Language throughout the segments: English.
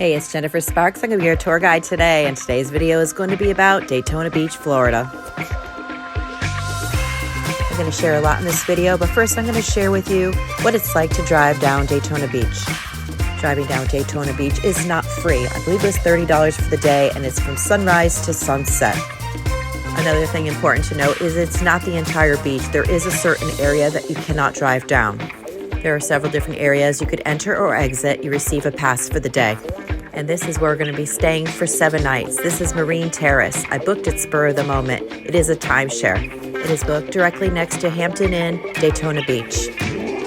Hey, it's Jennifer Sparks. I'm going to be your tour guide today, and today's video is going to be about Daytona Beach, Florida. I'm going to share a lot in this video, but first I'm going to share with you what it's like to drive down Daytona Beach. Driving down Daytona Beach is not free. I believe it's $30 for the day, and it's from sunrise to sunset. Another thing important to note is it's not the entire beach. There is a certain area that you cannot drive down. There are several different areas you could enter or exit. You receive a pass for the day. And this is where we're going to be staying for 7 nights. This is Marine Terrace. I booked it spur of the moment. It is a timeshare. It is booked directly next to Hampton Inn, Daytona Beach.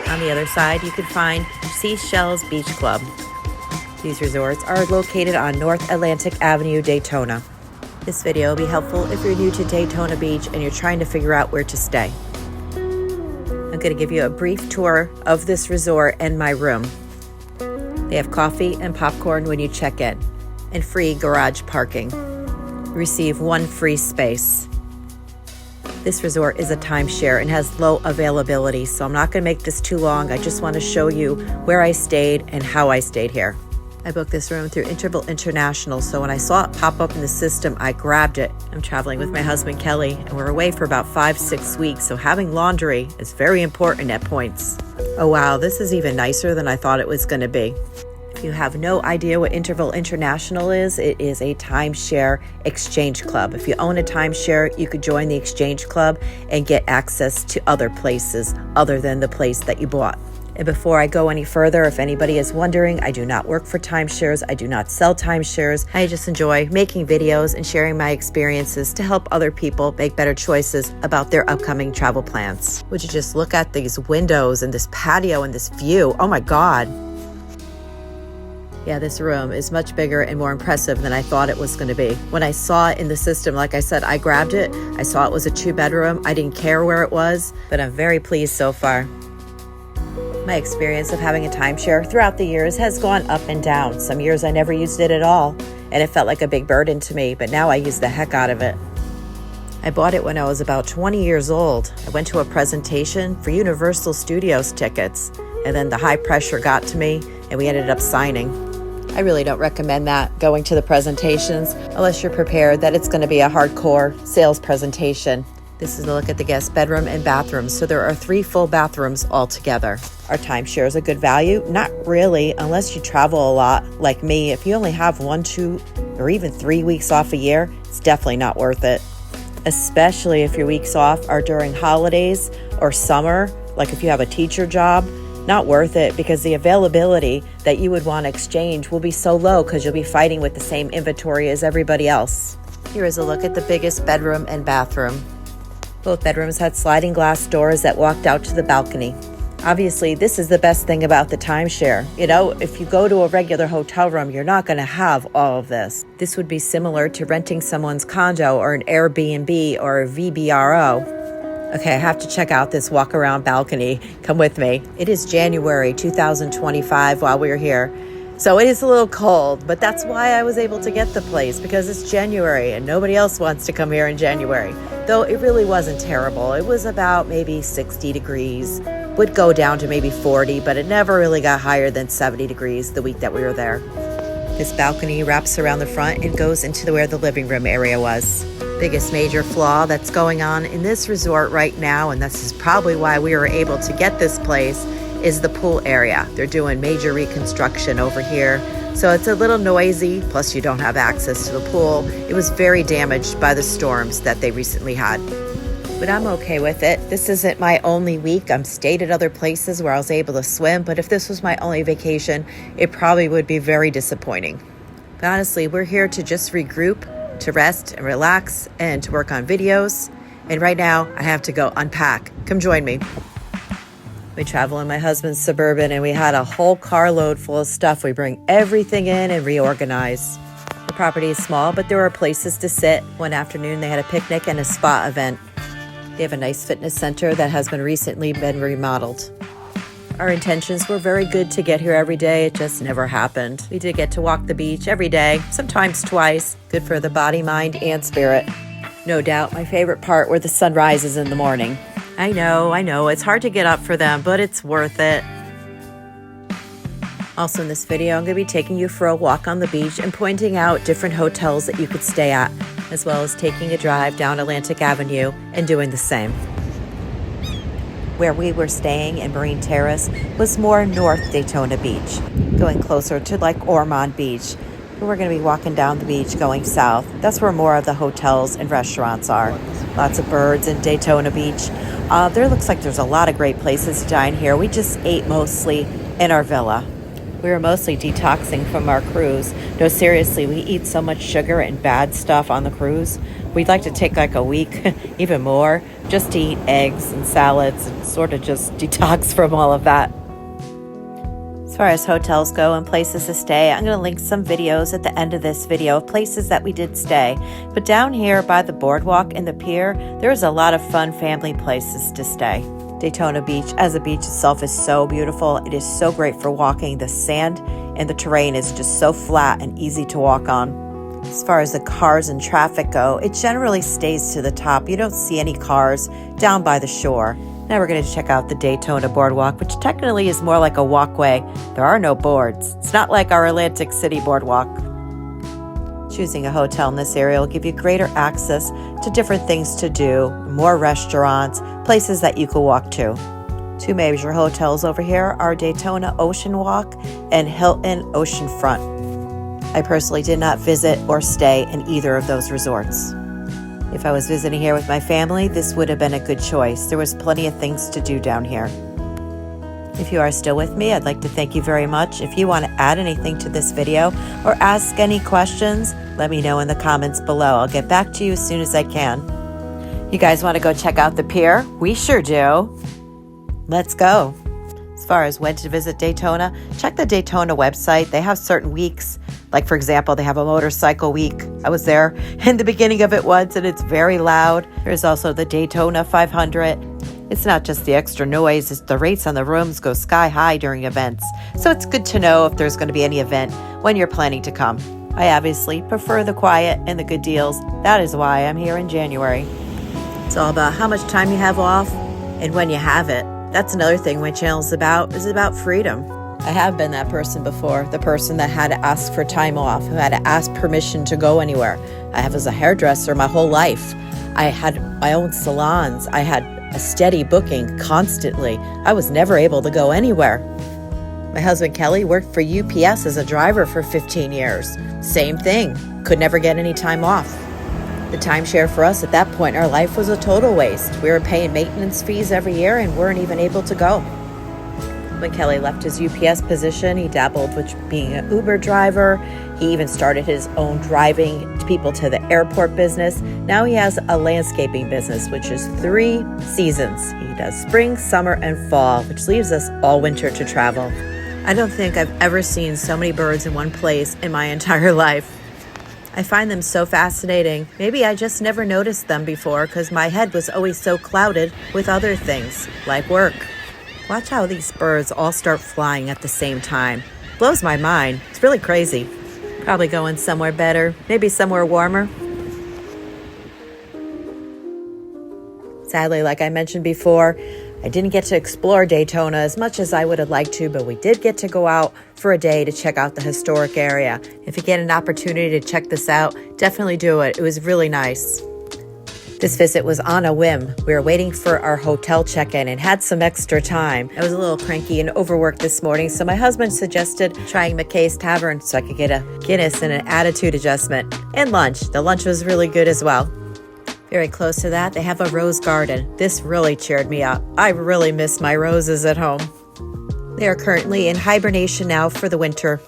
On the other side, you can find Seashells Beach Club. These resorts are located on North Atlantic Avenue, Daytona. This video will be helpful if you're new to Daytona Beach and you're trying to figure out where to stay. I'm going to give you a brief tour of this resort and my room. They have coffee and popcorn when you check in, and free garage parking. You receive 1 free space. This resort is a timeshare and has low availability, so I'm not going to make this too long. I just want to show you where I stayed and how I stayed here. I booked this room through Interval International, so when I saw it pop up in the system, I grabbed it. I'm traveling with my husband, Kelly, and we're away for about 5-6 weeks, so having laundry is very important at points. Oh wow, this is even nicer than I thought it was going to be. If you have no idea what Interval International is, it is a timeshare exchange club. If you own a timeshare, you could join the exchange club and get access to other places other than the place that you bought. And before I go any further, if anybody is wondering, I do not work for timeshares. I do not sell timeshares. I just enjoy making videos and sharing my experiences to help other people make better choices about their upcoming travel plans. Would you just look at these windows and this patio and this view? Oh my God. Yeah, this room is much bigger and more impressive than I thought it was going to be. When I saw it in the system, like I said, I grabbed it. I saw it was a 2-bedroom. I didn't care where it was, but I'm very pleased so far. My experience of having a timeshare throughout the years has gone up and down. Some years I never used it at all, and it felt like a big burden to me, but now I use the heck out of it. I bought it when I was about 20 years old. I went to a presentation for Universal Studios tickets, and then the high pressure got to me, and we ended up signing. I really don't recommend that, going to the presentations, unless you're prepared that it's going to be a hardcore sales presentation. This is a look at the guest bedroom and bathroom. So there are 3 full bathrooms altogether. Are timeshares a good value? Not really, unless you travel a lot like me. If you only have 1, 2, or even 3 weeks off a year, it's definitely not worth it. Especially if your weeks off are during holidays or summer, like if you have a teacher job. Not worth it, because the availability that you would want to exchange will be so low because you'll be fighting with the same inventory as everybody else. Here is a look at the biggest bedroom and bathroom. Both bedrooms had sliding glass doors that walked out to the balcony. Obviously, this is the best thing about the timeshare. You know, if you go to a regular hotel room, you're not going to have all of this. This would be similar to renting someone's condo or an Airbnb or a VBRO. Okay, I have to check out this walk-around balcony. Come with me. It is January 2025 while we're here. So it is a little cold, but that's why I was able to get the place, because it's January and nobody else wants to come here in January. Though it really wasn't terrible. It was about maybe 60 degrees. Would go down to maybe 40, but it never really got higher than 70 degrees the week that we were there. This balcony wraps around the front and goes into where the living room area was. Biggest major flaw that's going on in this resort right now, and this is probably why we were able to get this place, is the pool area. They're doing major reconstruction over here, so it's a little noisy, plus you don't have access to the pool. It was very damaged by the storms that they recently had. But I'm okay with it. This isn't my only week. I'm stayed at other places where I was able to swim, but if this was my only vacation, it probably would be very disappointing. But honestly, we're here to just regroup, to rest and relax, and to work on videos. And right now, I have to go unpack. Come join me. We travel in my husband's Suburban, and we had a whole carload full of stuff. We bring everything in and reorganize. The property is small, but there are places to sit. One afternoon, they had a picnic and a spa event. They have a nice fitness center that has recently been remodeled. Our intentions were very good to get here every day. It just never happened. We did get to walk the beach every day, sometimes twice. Good for the body, mind, and spirit. No doubt my favorite part were the sunrises in the morning. I know, it's hard to get up for them, but it's worth it. Also in this video, I'm going to be taking you for a walk on the beach and pointing out different hotels that you could stay at, as well as taking a drive down Atlantic Avenue and doing the same. Where we were staying in Marine Terrace was more North Daytona Beach, going closer to like Ormond Beach. We're going to be walking down the beach going south. That's where more of the hotels and restaurants are. Lots of birds in Daytona Beach. There looks like there's a lot of great places to dine here. We just ate mostly in our villa. We were mostly detoxing from our cruise. No, seriously, we eat so much sugar and bad stuff on the cruise. We'd like to take like a week, even more, just to eat eggs and salads and sort of just detox from all of that. As far as hotels go and places to stay, I'm going to link some videos at the end of this video of places that we did stay. But down here by the boardwalk and the pier, there's a lot of fun family places to stay. Daytona Beach as a beach itself is so beautiful. It is so great for walking. The sand and the terrain is just so flat and easy to walk on. As far as the cars and traffic go, it generally stays to the top. You don't see any cars down by the shore. Now we're going to check out the Daytona Boardwalk, which technically is more like a walkway. There are no boards. It's not like our Atlantic City Boardwalk. Choosing a hotel in this area will give you greater access to different things to do, more restaurants, places that you could walk to. Two major hotels over here are Daytona Ocean Walk and Hilton Oceanfront. I personally did not visit or stay in either of those resorts. If I was visiting here with my family, this would have been a good choice. There was plenty of things to do down here. If you are still with me, I'd like to thank you very much. If you want to add anything to this video or ask any questions, let me know in the comments below. I'll get back to you as soon as I can. You guys want to go check out the pier? We sure do. Let's go. As far as when to visit Daytona, check the Daytona website. They have certain weeks. Like, for example, they have a motorcycle week. I was there in the beginning of it once, and it's very loud. There's also the Daytona 500. It's not just the extra noise, it's the rates on the rooms go sky high during events. So it's good to know if there's going to be any event when you're planning to come. I obviously prefer the quiet and the good deals. That is why I'm here in January. It's all about how much time you have off and when you have it. That's another thing my channel is about freedom. I have been that person before, the person that had to ask for time off, who had to ask permission to go anywhere. I have as a hairdresser my whole life. I had my own salons. I had a steady booking constantly. I was never able to go anywhere. My husband Kelly worked for UPS as a driver for 15 years. Same thing, could never get any time off. The timeshare for us at that point in our life was a total waste. We were paying maintenance fees every year and weren't even able to go. When Kelly left his UPS position, he dabbled with being an Uber driver. He even started his own driving people to the airport business. Now he has a landscaping business, which is 3 seasons. He does spring, summer, and fall, which leaves us all winter to travel. I don't think I've ever seen so many birds in one place in my entire life. I find them so fascinating. Maybe I just never noticed them before because my head was always so clouded with other things, like work. Watch how these birds all start flying at the same time. Blows my mind. It's really crazy. Probably going somewhere better, maybe somewhere warmer. Sadly, like I mentioned before, I didn't get to explore Daytona as much as I would have liked to, but we did get to go out for a day to check out the historic area. If you get an opportunity to check this out, definitely do it. It was really nice. This visit was on a whim. We were waiting for our hotel check-in and had some extra time. I was a little cranky and overworked this morning, so my husband suggested trying McKay's Tavern so I could get a Guinness and an attitude adjustment. And lunch. The lunch was really good as well. Very close to that, they have a rose garden. This really cheered me up. I really miss my roses at home. They are currently in hibernation now for the winter.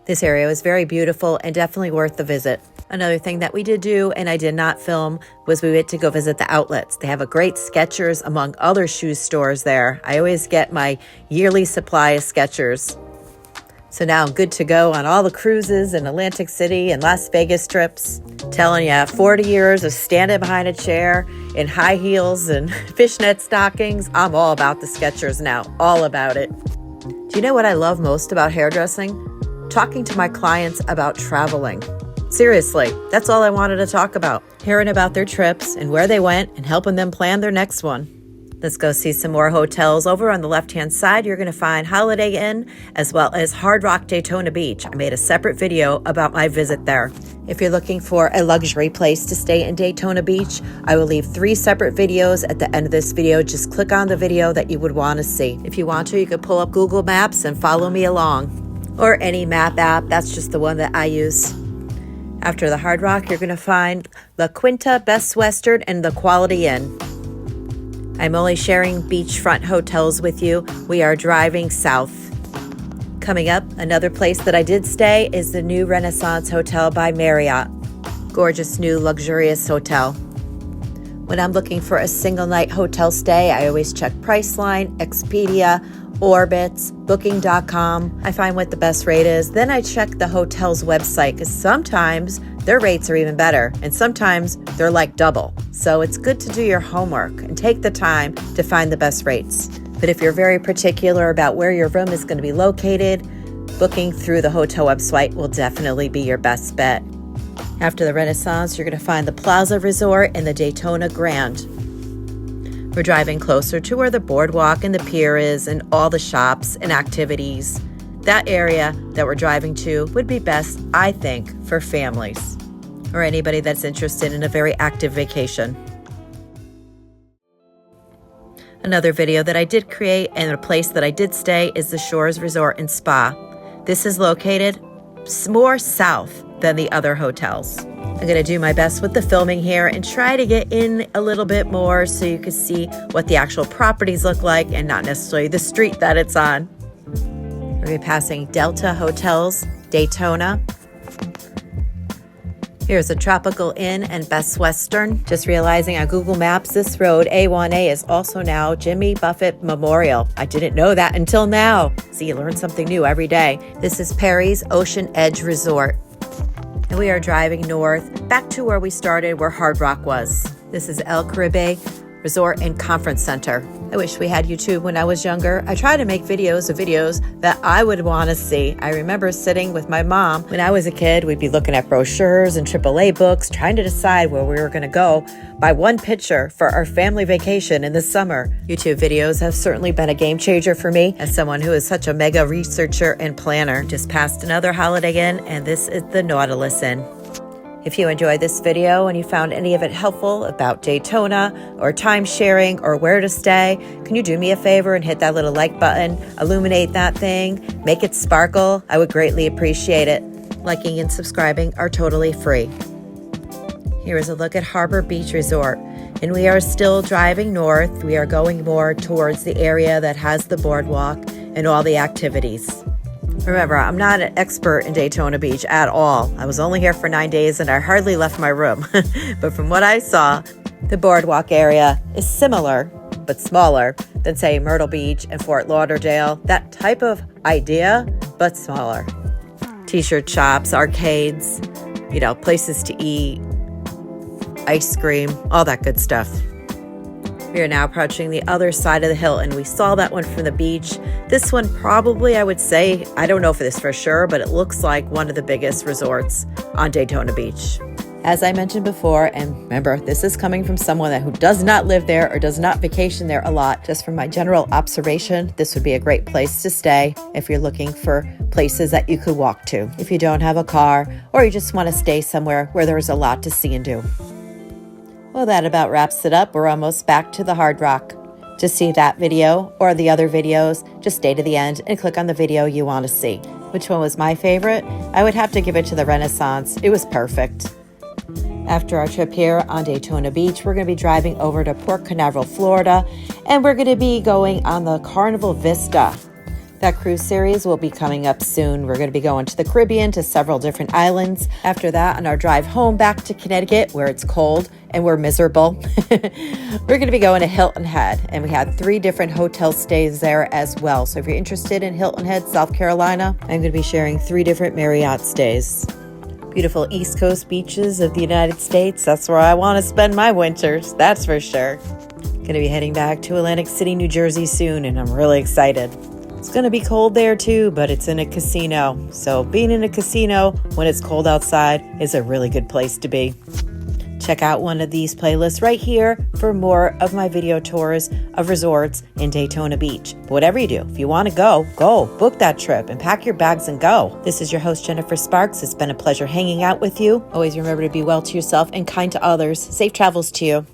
This area was very beautiful and definitely worth the visit. Another thing that we did do, and I did not film, was we went to go visit the outlets. They have a great Skechers among other shoe stores there. I always get my yearly supply of Skechers. So now I'm good to go on all the cruises in Atlantic City and Las Vegas trips. Telling you, 40 years of standing behind a chair in high heels and fishnet stockings. I'm all about the Skechers now, all about it. Do you know what I love most about hairdressing? Talking to my clients about traveling. Seriously, that's all I wanted to talk about. Hearing about their trips and where they went and helping them plan their next one. Let's go see some more hotels. Over on the left-hand side, you're going to find Holiday Inn as well as Hard Rock Daytona Beach. I made a separate video about my visit there. If you're looking for a luxury place to stay in Daytona Beach, I will leave 3 separate videos at the end of this video. Just click on the video that you would want to see. If you want to, you could pull up Google Maps and follow me along. Or any map app, that's just the one that I use. After the Hard Rock, you're going to find La Quinta, Best Western, and the Quality Inn. I'm only sharing beachfront hotels with you. We are driving south. Coming up, another place that I did stay is the new Renaissance Hotel by Marriott. Gorgeous new luxurious hotel. When I'm looking for a single night hotel stay, I always check Priceline, Expedia, Orbitz, Booking.com. I find what the best rate is. Then I check the hotel's website because sometimes their rates are even better and sometimes they're like double. So it's good to do your homework and take the time to find the best rates. But if you're very particular about where your room is going to be located, booking through the hotel website will definitely be your best bet. After the Renaissance, you're going to find the Plaza Resort and the Daytona Grand. We're driving closer to where the boardwalk and the pier is and all the shops and activities. That area that we're driving to would be best, I think, for families or anybody that's interested in a very active vacation. Another video that I did create and a place that I did stay is the Shores Resort and Spa. This is located more south than the other hotels. I'm going to do my best with the filming here and try to get in a little bit more so you can see what the actual properties look like and not necessarily the street that it's on. We're going to be passing Delta Hotels, Daytona. Here's a Tropical Inn and Best Western. Just realizing on Google Maps, this road, A1A, is also now Jimmy Buffett Memorial. I didn't know that until now. See, you learn something new every day. This is Perry's Ocean Edge Resort. And we are driving north, back to where we started, where Hard Rock was. This is El Caribe Resort and Conference Center. I wish we had YouTube when I was younger. I try to make videos of videos that I would want to see. I remember sitting with my mom when I was a kid. We'd be looking at brochures and AAA books, trying to decide where we were going to go by one picture for our family vacation in the summer. YouTube videos have certainly been a game changer for me as someone who is such a mega researcher and planner. Just passed another Holiday Inn, and this is the Nautilus Inn. If you enjoyed this video and you found any of it helpful about Daytona or time sharing or where to stay, can you do me a favor and hit that little like button, illuminate that thing, make it sparkle? I would greatly appreciate it. Liking and subscribing are totally free. Here is a look at Harbor Beach Resort, and we are still driving north. We are going more towards the area that has the boardwalk and all the activities. Remember, I'm not an expert in Daytona Beach at all. I was only here for 9 days and I hardly left my room. But from what I saw, the boardwalk area is similar, but smaller than, say, Myrtle Beach and Fort Lauderdale. That type of idea, but smaller. T-shirt shops, arcades, places to eat, ice cream, all that good stuff. We are now approaching the other side of the Hilton. We saw that one from the beach. This one probably, I would say, I don't know for this for sure, but it looks like one of the biggest resorts on Daytona Beach. As I mentioned before, and remember, this is coming from someone who does not live there or does not vacation there a lot. Just from my general observation, this would be a great place to stay if you're looking for places that you could walk to. If you don't have a car or you just want to stay somewhere where there's a lot to see and do. Well, that about wraps it up. We're almost back to the Hard Rock. To see that video or the other videos, just stay to the end and click on the video you want to see. Which one was my favorite? I would have to give it to the Renaissance. It was perfect. After our trip here on Daytona Beach, we're going to be driving over to Port Canaveral, Florida, and we're going to be going on the Carnival Vista. That cruise series will be coming up soon. We're going to be going to the Caribbean, to several different islands. After that, on our drive home back to Connecticut, where it's cold and we're miserable, we're going to be going to Hilton Head. And we had 3 different hotel stays there as well. So if you're interested in Hilton Head, South Carolina, I'm going to be sharing 3 different Marriott stays. Beautiful East Coast beaches of the United States. That's where I want to spend my winters, that's for sure. Going to be heading back to Atlantic City, New Jersey soon, and I'm really excited. It's going to be cold there too, but it's in a casino. So being in a casino when it's cold outside is a really good place to be. Check out one of these playlists right here for more of my video tours of resorts in Daytona Beach. But whatever you do, if you want to go, book that trip and pack your bags and go. This is your host, Jennifer Sparks. It's been a pleasure hanging out with you. Always remember to be well to yourself and kind to others. Safe travels to you.